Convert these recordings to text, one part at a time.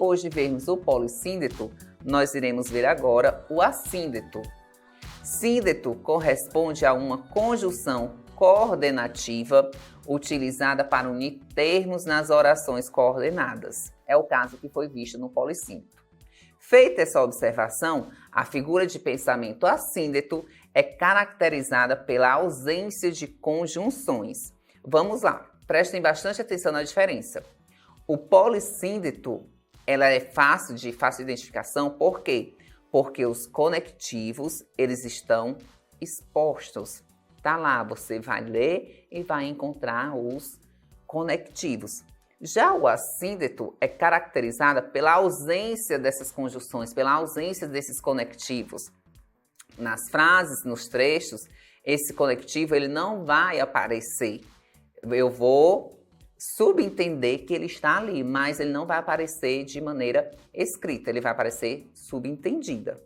Depois de vermos o polissíndeto, nós iremos ver agora o assíndeto. Síndeto corresponde a uma conjunção coordenativa utilizada para unir termos nas orações coordenadas. É o caso que foi visto no polissíndeto. Feita essa observação, a figura de pensamento assíndeto é caracterizada pela ausência de conjunções. Vamos lá, prestem bastante atenção na diferença. O polissíndeto ela é fácil de identificação, por quê? Porque os conectivos eles estão expostos. Tá lá, você vai ler e vai encontrar os conectivos. Já o assíndeto é caracterizada pela ausência dessas conjunções, pela ausência desses conectivos. Nas frases, nos trechos, esse conectivo ele não vai aparecer. Eu vou subentender que ele está ali, mas ele não vai aparecer de maneira escrita, ele vai aparecer subentendida.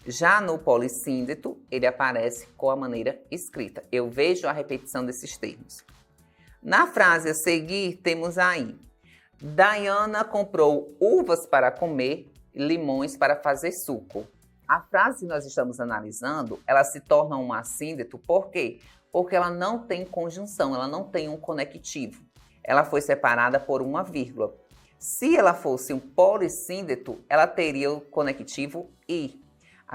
Já no polissíndeto, ele aparece com a maneira escrita. Eu vejo a repetição desses termos. Na frase a seguir, temos aí: Diana comprou uvas para comer, limões para fazer suco. A frase que nós estamos analisando, ela se torna um assíndeto, por quê? Porque ela não tem conjunção, ela não tem um conectivo. Ela foi separada por uma vírgula. Se ela fosse um polissíndeto, ela teria o conectivo i.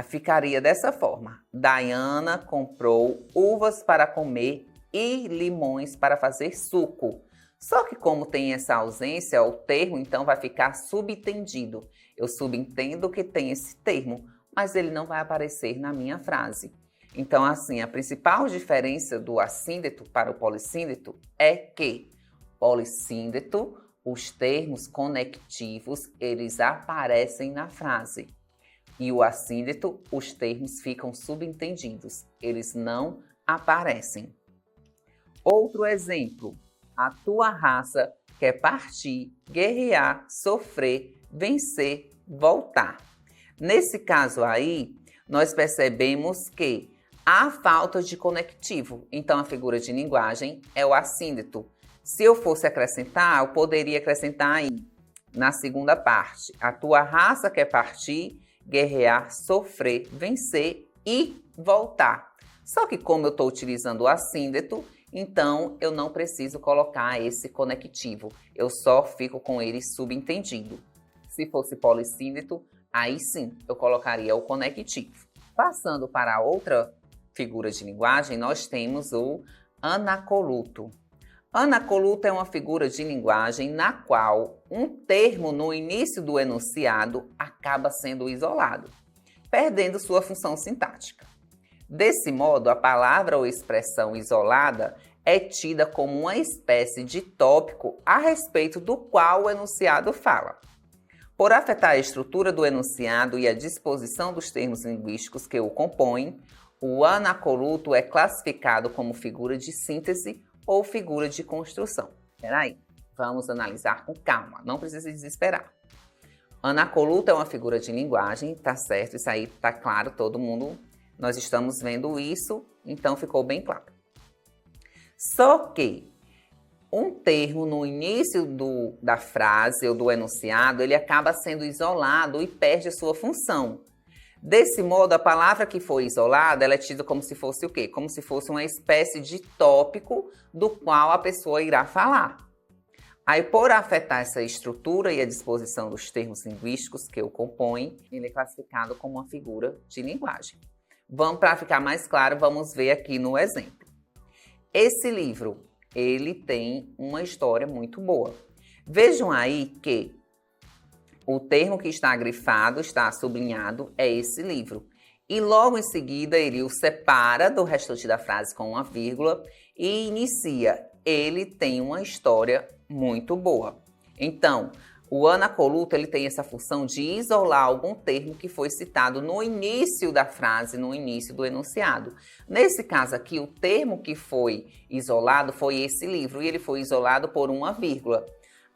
Ficaria dessa forma: Diana comprou uvas para comer e limões para fazer suco. Só que como tem essa ausência, o termo então vai ficar subentendido. Eu subentendo que tem esse termo, mas ele não vai aparecer na minha frase. Então, assim, a principal diferença do assíndeto para o polissíndeto é que polissíndeto, os termos conectivos, eles aparecem na frase. E o assíndeto, os termos ficam subentendidos, eles não aparecem. Outro exemplo: a tua raça quer partir, guerrear, sofrer, vencer, voltar. Nesse caso aí, nós percebemos que há falta de conectivo, então a figura de linguagem é o assíndeto. Se eu fosse acrescentar, eu poderia acrescentar aí, na segunda parte: a tua raça quer partir, guerrear, sofrer, vencer e voltar. Só que como eu estou utilizando o assíndeto, então eu não preciso colocar esse conectivo. Eu só fico com ele subentendido. Se fosse polissíndeto, aí sim eu colocaria o conectivo. Passando para outra figura de linguagem, nós temos o anacoluto. Anacoluto é uma figura de linguagem na qual um termo no início do enunciado acaba sendo isolado, perdendo sua função sintática. Desse modo, a palavra ou expressão isolada é tida como uma espécie de tópico a respeito do qual o enunciado fala. Por afetar a estrutura do enunciado e a disposição dos termos linguísticos que o compõem, o anacoluto é classificado como figura de síntese ou figura de construção. Espera aí, vamos analisar com calma, não precisa desesperar. Anacoluto é uma figura de linguagem, tá certo? Isso aí tá claro, todo mundo, nós estamos vendo isso, então ficou bem claro. Só que um termo no início da frase ou do enunciado, ele acaba sendo isolado e perde a sua função. Desse modo, a palavra que foi isolada, ela é tida como se fosse o quê? Como se fosse uma espécie de tópico do qual a pessoa irá falar. Aí, por afetar essa estrutura e a disposição dos termos linguísticos que o compõem, ele é classificado como uma figura de linguagem. Para ficar mais claro, vamos ver aqui no exemplo. Esse livro, ele tem uma história muito boa. Vejam aí que o termo que está grifado, está sublinhado, é esse livro. E logo em seguida ele o separa do restante da frase com uma vírgula e inicia: ele tem uma história muito boa. Então, o anacoluto ele tem essa função de isolar algum termo que foi citado no início da frase, no início do enunciado. Nesse caso aqui, o termo que foi isolado foi esse livro e ele foi isolado por uma vírgula.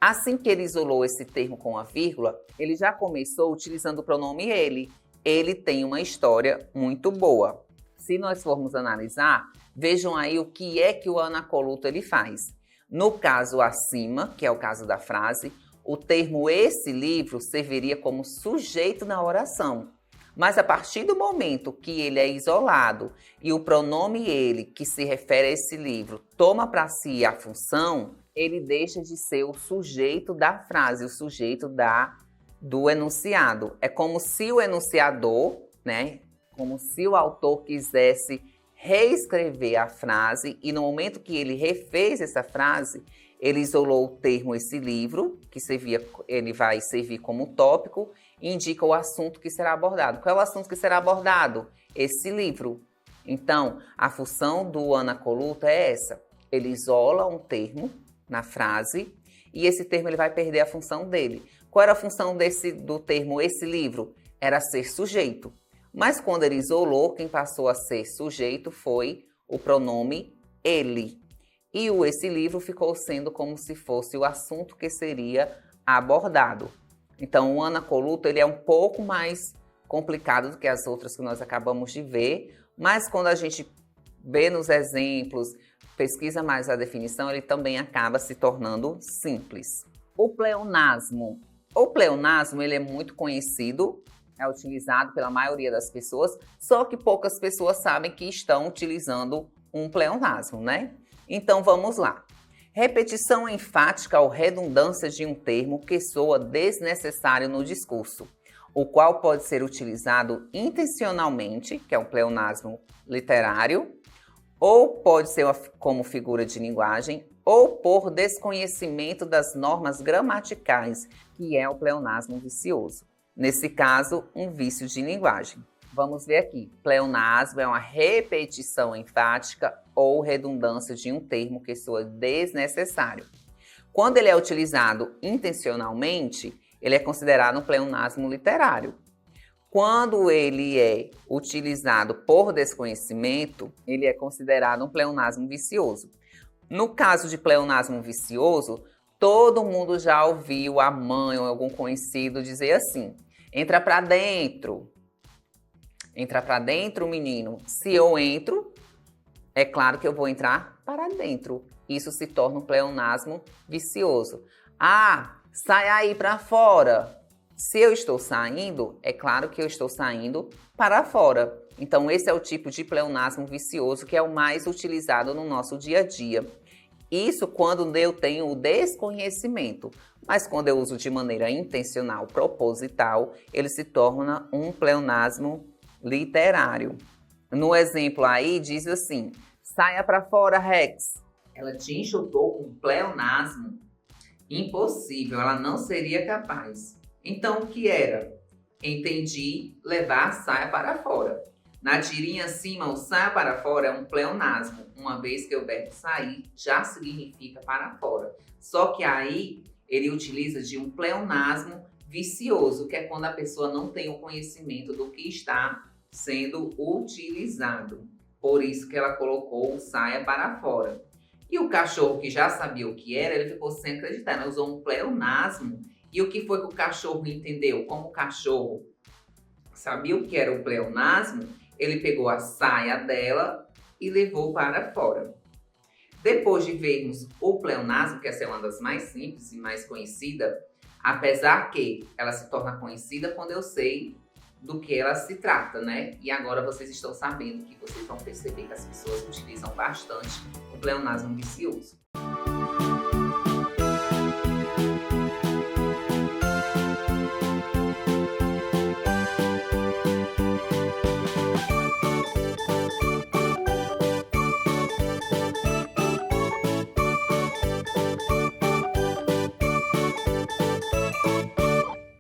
Assim que ele isolou esse termo com a vírgula, ele já começou utilizando o pronome ele. Ele tem uma história muito boa. Se nós formos analisar, vejam aí o que é que o anacoluto ele faz. No caso acima, que é o caso da frase, o termo esse livro serviria como sujeito na oração. Mas a partir do momento que ele é isolado e o pronome ele, que se refere a esse livro, toma para si a função, ele deixa de ser o sujeito da frase, o sujeito do enunciado. É como se o enunciador, né, como se o autor quisesse reescrever a frase e no momento que ele refez essa frase, ele isolou o termo esse livro, que ele vai servir como tópico, e indica o assunto que será abordado. Qual é o assunto que será abordado? Esse livro. Então, a função do anacoluto é essa. Ele isola um termo na frase e esse termo ele vai perder a função dele. Qual era a função do termo esse livro? Era ser sujeito. Mas quando ele isolou, quem passou a ser sujeito foi o pronome ele. E esse livro ficou sendo como se fosse o assunto que seria abordado. Então, o anacoluto ele é um pouco mais complicado do que as outras que nós acabamos de ver, mas quando a gente vê nos exemplos, pesquisa mais a definição, ele também acaba se tornando simples. O pleonasmo. O pleonasmo ele é muito conhecido, é utilizado pela maioria das pessoas, só que poucas pessoas sabem que estão utilizando um pleonasmo, né? Então vamos lá. Repetição enfática ou redundância de um termo que soa desnecessário no discurso, o qual pode ser utilizado intencionalmente, que é um pleonasmo literário, ou pode ser como figura de linguagem, ou por desconhecimento das normas gramaticais, que é o pleonasmo vicioso. Nesse caso, um vício de linguagem. Vamos ver aqui. Pleonasmo é uma repetição enfática ou redundância de um termo que soa desnecessário. Quando ele é utilizado intencionalmente, ele é considerado um pleonasmo literário. Quando ele é utilizado por desconhecimento, ele é considerado um pleonasmo vicioso. No caso de pleonasmo vicioso, todo mundo já ouviu a mãe ou algum conhecido dizer assim: entra pra dentro. Entra pra dentro, menino. Se eu entro, é claro que eu vou entrar para dentro. Isso se torna um pleonasmo vicioso. Ah, sai aí para fora. Se eu estou saindo, é claro que eu estou saindo para fora. Então, esse é o tipo de pleonasmo vicioso que é o mais utilizado no nosso dia a dia. Isso quando eu tenho o desconhecimento. Mas quando eu uso de maneira intencional, proposital, ele se torna um pleonasmo literário. No exemplo aí, diz assim: saia para fora, Rex. Ela te enxutou com um pleonasmo impossível, ela não seria capaz. Então, o que era? Entendi, levar a saia para fora. Na tirinha acima, o saia para fora é um pleonasmo, uma vez que o verbo sair já significa para fora. Só que aí ele utiliza de um pleonasmo vicioso, que é quando a pessoa não tem o conhecimento do que está sendo utilizado. Por isso que ela colocou o saia para fora. E o cachorro, que já sabia o que era, ele ficou sem acreditar. Ela usou um pleonasmo. E o que foi que o cachorro entendeu? Como o cachorro sabia o que era o pleonasmo, ele pegou a saia dela e levou para fora. Depois de vermos o pleonasmo, que essa é uma das mais simples e mais conhecida, apesar que ela se torna conhecida quando eu sei do que ela se trata, né? E agora vocês estão sabendo que vocês vão perceber que as pessoas utilizam bastante o pleonasmo vicioso.